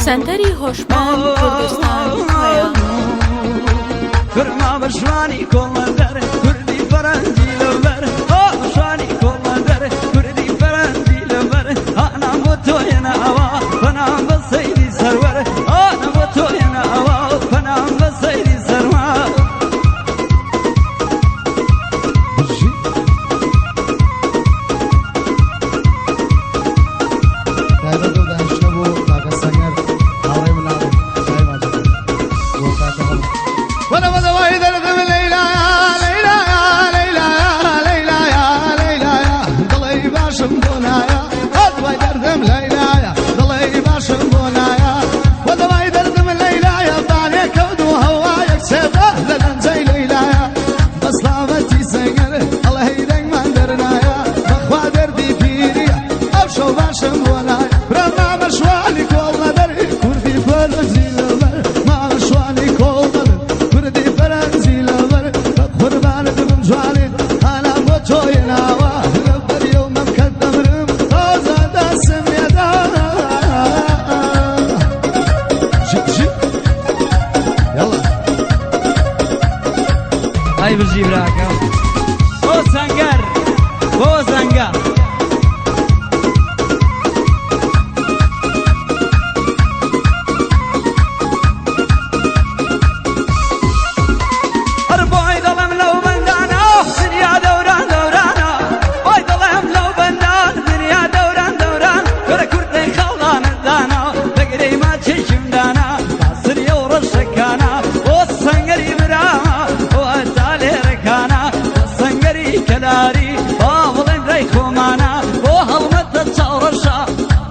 سنتری هوشمند کوردستان هەیە فرما بشوانی کۆڵەندەر کوردی فەرەنجی لەبەر بشوانی کۆڵەندەر کوردی فەرەنجی لەبەر ئانام بۆ تۆیەنە ئەوە پەنام بە سەیری سەروەر ئانام بۆ تۆیەنە ئەوە پەنام بە سەیری سەرما ای بژی براکەم بۆ سەنگەر بۆ زەنگە هەر بۆی دەڵێم لەو بەندانە دنیا دەوران دەورانە بۆی دەڵێم لەو بەندان دنیا دەوران دەوران وەرە کوردەی خەڵانەدانە دەگرەی ماچێکیمدانە سریە و ڕەشەکانە بۆ سەنگەری برامە بۆ هەتا لێرەکانە بۆ سەنگەری کەلاری با بڵێن ڕێی خۆمانە بۆ هەڵمەتە چاوڕەشە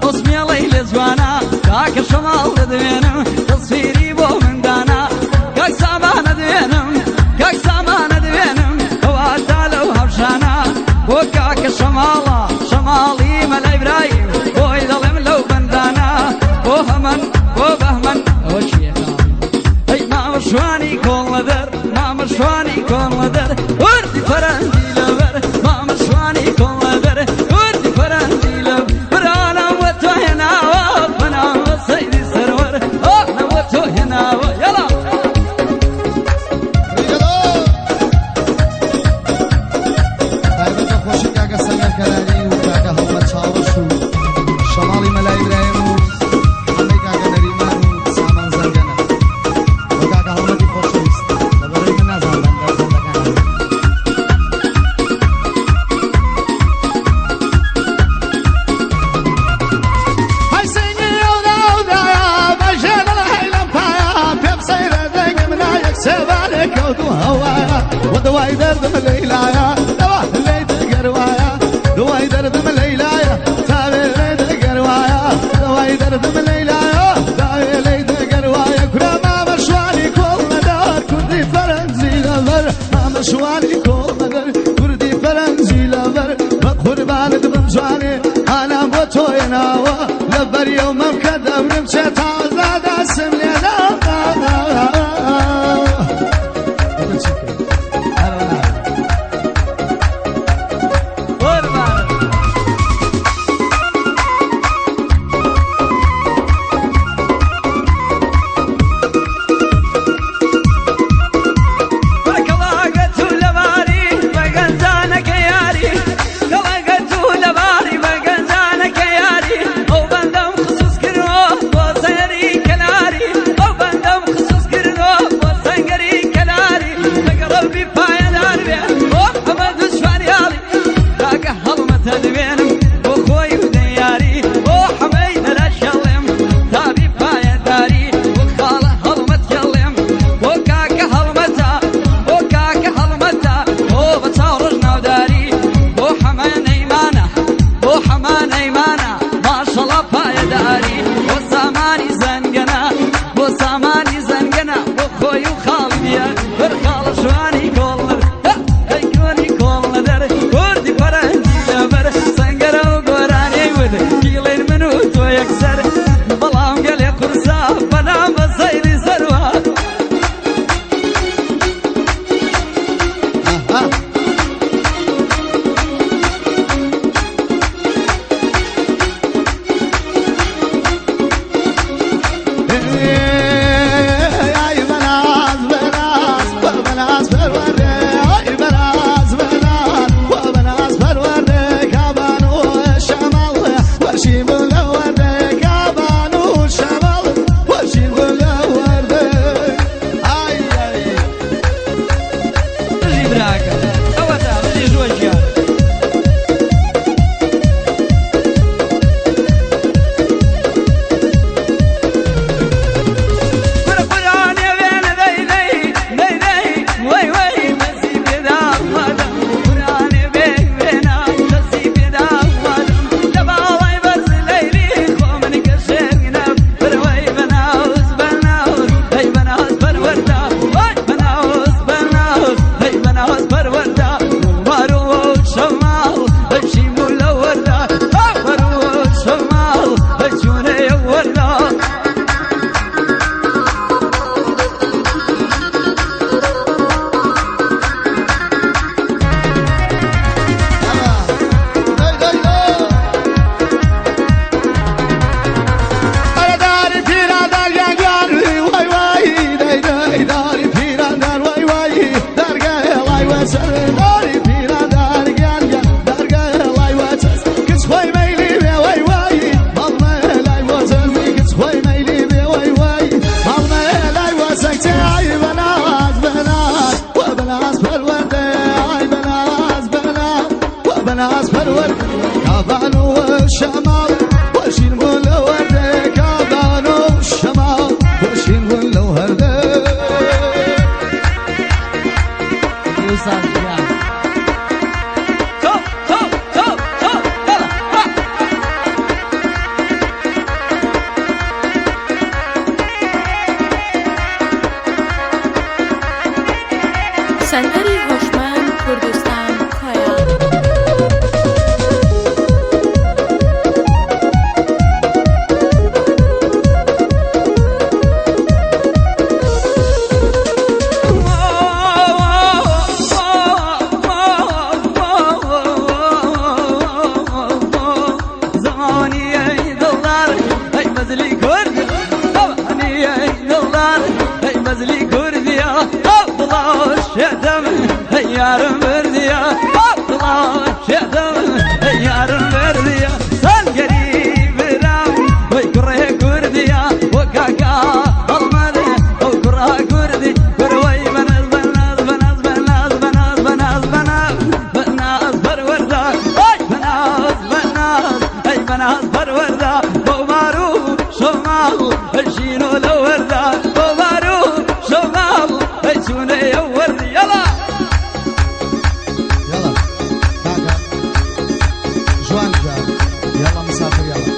ئۆسمێڵەی لێ جوانە کاکە شەماڵ دەدوێنم تەسفیری بۆ مندانە کاک سامانە دوێنم کاک سامانە دوێنم ئەوەتا لەو هەوشانە بۆ کاکە شەماڵە شەماڵی مەلای برایم بۆی دەڵێم لەو بەندانە بۆ هەمەن بۆ بەهمەن ئەوە چیە ئەی مامەشوانی کۆڵەدەر مامەشوانی کۆڵەدەر وردی فەرەنجی لەبەر مامەشوانی کۆڵەدەر وردی فەرەنجی لەبەر ئانام بۆ تۆ هێناوە پەنام بە سەیری سەروەر ئانام بۆ تۆ هێناوە یەڵا تایبەتە خۆشی کاکە سەنگەر کەلانی و کاکە هەڵمەت چاوەش و شەماڵی مەلای ئیبراهیم و هەمەی کاکە نەریمان و سامان زەنگەنە بۆ کاکە هەڵمەتی خۆشەویست لەبەرەوەی من نازانم بەندەکانە هەی سەنگی ئەودایە بەژێنە لە هەیلەم پایە پێم سەیرە دەنگم نایەک سێبانێ کەوت و هەوایە وە دەوای دەردم لەیلایە دەوا لەی دەگەروایە دوای دەردم لەیلایە تاوێ لەی دەگەروایە دوای دەردم لەیلایە تاوێ لەی دەگەروایە کورا مامەشوانی کۆڵەدەر کوردی فەرەنجی لەبەر مامەشوانی کۆڵەدەر کوردی فەرەنجی لەبەر بە قوربانت بم جوانێ ئانام بۆ تۆیەناوە لەبەریە و مەم کە دەورم چێ تازە دەسم لێدا لەباری بە گەنجانەکە یاری ئەو بەندەم خصوص کردوە بۆ سەیری هني دلار هاي مزلي كرد هني دلار هاي مزلي كرد يا الله شدم هاي يار مرديا الله شدم هاي يار مرديا سان قريب رام وي كره كرديا وكاكا المالي وكره كردي كروي بناز بناز بناز بناز بناز بناز بناز بناز بروردا اي بناز بناز اي بناز بروردا بومارو شمال الشينو لوردا بومارو شمال الشينو يورد يلا يلا كاكا جوان جا يلا مسافر يلا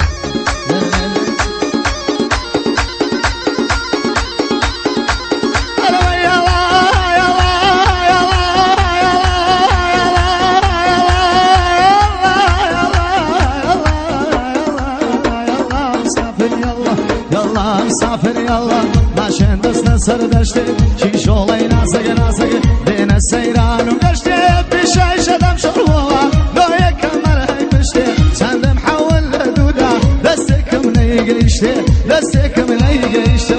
مسافر يلا ماشين دسنا سردشتي شيش olayı nasıgı nasıgı dine seyran وقشتي بشاي شدم شروها لو يكمل هيبشتي سندم حول لدودا دستك من يقريشتي دستك من يقريشتي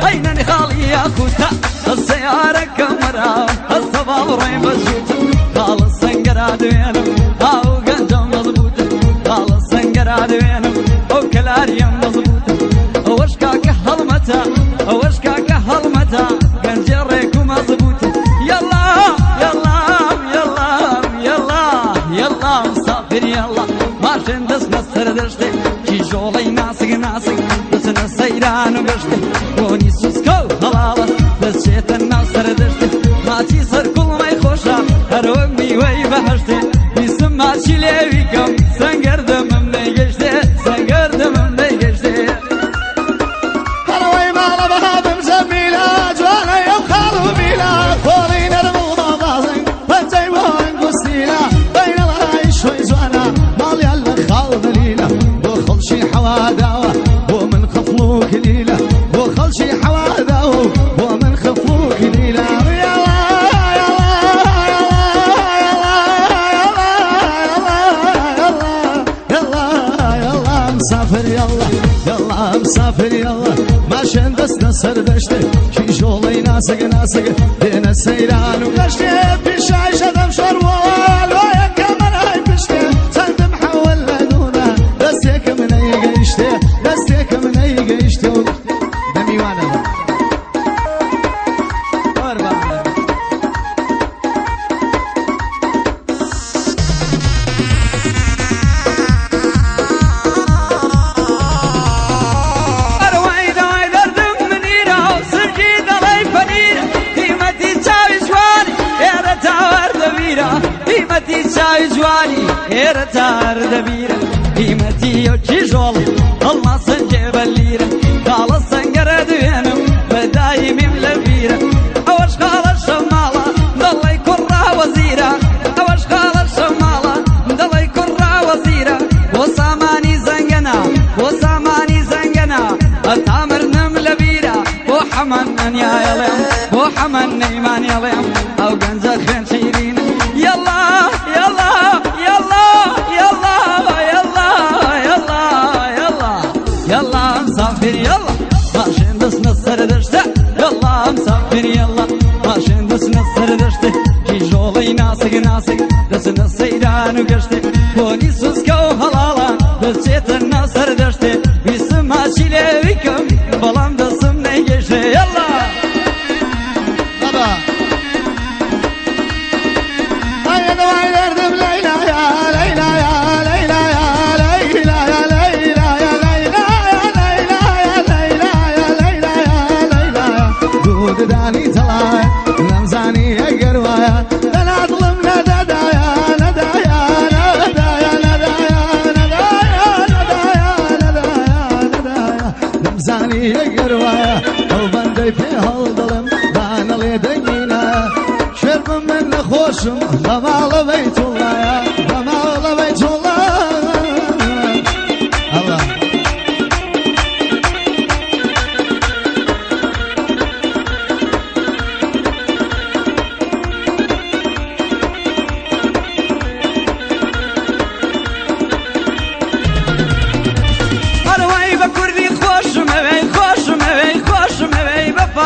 أين خالي يا خوتا السيارة كاميرا الصباب رين بسوت قال السنقراد وينم أو قنجم مضبوط قال السنقراد وينم أو كلاريم مضبوط وشكاك هالمتا وشكاك هالمتا قنجريك مضبوط يلا يلا يلا يلا يلا مسافر يلا ماشين دسنا سردشتي شيجولي ناسق ناسق دسنا سيران وقشتي وني سوسكو هلاله دسيت الناصر دشتي ماشي صار كل ما يخوشا هرومي وي بهشتي بيسمع شليويكم سنقردم من يجشتي سنقردم من يجشتي هروي ما لبها بمزميلا جوانا يبخلو بيلا فورين الموضة ضازن فانتي وان قسيلا بين الله شوي زوانا مالي الخال دليلا وخل شي حواداوة ومن خفلوك ليلة وخل شي حواداوة ومن خفلوك ليلة مسافر يلا يلا مسافر يلا ماشين دسنا سردشتي شي جولي ناسق ناسق دينا سيران وقشتي بشاي شدم شروال ويا كمان هاي بشتي سندم حول لدونا دستيك من اي قيشتي دستيك من اي قيشتي دمي وانا قيمتي تساوي جواني غير تار دبيرة قيمتي يوتشي جول الله سنجيب الليرة قال السنقر دوينم بدايم ملبيرة أوش قال الشمالة ضل يكرة وزيرة أوش قال الشمالة ضل يكرة وزيرة وساماني زنقنا وساماني زنقنا التامر نملبيرة وحمن يا يليم وحمن نيمان يليم أو قنزخين شيرين يلا يلا يلا يلا يلا يلا يلا يلا مسافر يلا ماشين دسنا سردشته يلا مسافر يلا ماشين دسنا سردشته كي جولي ناسق ناسق دسنا سيران وقشته وني سوسكو هلالا دسيت الناس سردشته بيسمع شليويكم بلام دسم نيجيشه يلا بابا داني تلاي لمزاني يقروايا انا اظلم ندايا ندايا ندايا ندايا ندايا ندايا ندايا لمزاني يقروايا وبندي في هالظلم دانا لي دقينا شرب من خوشم ضمال بيت الله ضمال بيت الله الله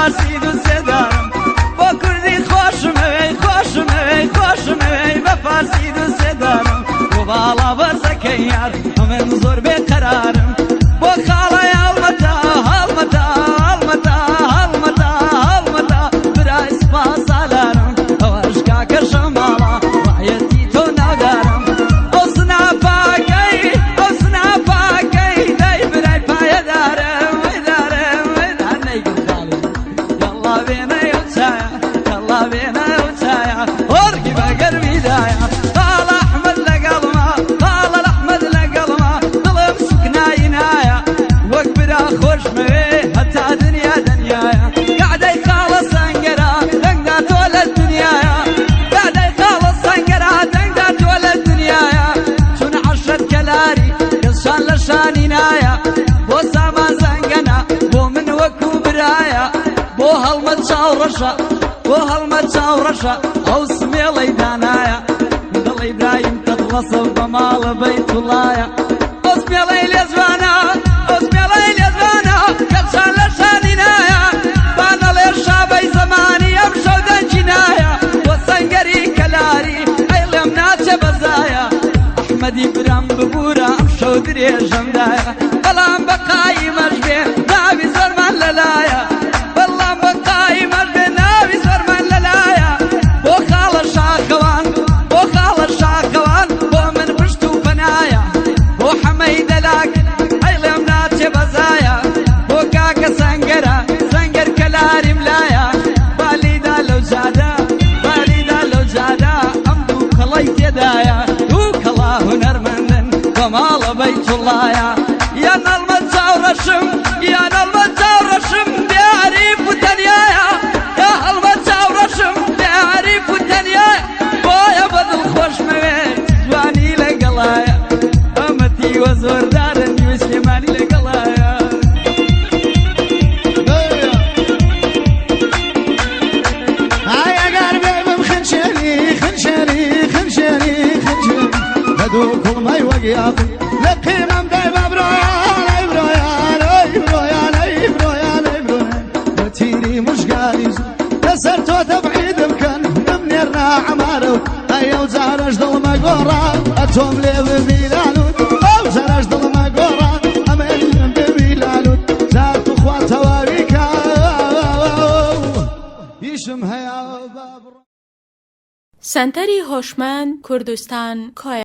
فارسی دوست دارم با کردی خوشمه به فارسی دوست دارم و بالا برزکه یار من زور بقرارم با خاله هلمتا برای سپاس آلارم واشکا کشم بالا رایتی تو نودارم او سنا پاکی دای برای پای دارم نیگل خالی یالله بینه یوچایا ورقی بگر بیدایا قال احمد لقلما دلم سکناینایا وەک برا خۆشمەوێ هەتا دنیایا قعدەی خاڵە سەنگەرە دەنگدا تۆ لە دنیایا چون عەشرەت کەلاری کەسشان لە شانی نایە بۆ سامان زەنگەنە بۆ من وەکو برایە بۆ هەڵمەت چاوڕەشە ئەو سمێڵەی دانایە دڵی برایم تەدڵەسە بە ماڵە بەیتوڵایە ئەو سمێڵەی لێزوانە کەسشان لە شانی نایە بانەڵێ شابەی زەمانی ئەم شەو دەنجی نایە بۆ سەنگەری کەلاری ئەی لێم ناچێ بەزایە ئەحمەدی برام ببوورە ئەم شەو درێژەمدایە بەڵام بەقایی مەش بێ ناوی زۆرمان لەلایە بۆ خاڵە شاخەوان بۆ من پشت و پەنایە بۆ حەمەی دەلاک ئەی لێم ناچێ بەزایە بۆ کاکە سەنگەر کەلاریم لایە بالیدا لەو جادە ئەم دوو کەڵەی تێدایە دوو کەڵا هونەرمەندن بە ماڵە بەیتوڵایە یان هەڵمەت چاوڕەشم بێعەریف و تەنیایە یا هەڵمەت چاوڕەشم بێعەریف و تەنیایە بۆیە بەدڵ خۆشمەوێ جوانی لەگەڵایە ئەمەتی وە زۆردارن نیوە سلێمانی لەگەڵایە ئاگەر بێبم خنشێنی بەدوو کوڵمەی وەگیاقی لە قیمەم دەی بە برۆیان بە تیری مژگاری لەسەر تۆ تەبعید بکەن بمنێرنا عەمارە و ئەو جارەش دڵمە گۆڕا ئەتۆم لێ ببیلانوت ئەو جارەش دڵمە گۆڕا ئەمەن ببیلانوت زات و خوا تەواوی کە ئیشم هەیە سنتەری هۆشمەند کوردستان کۆیە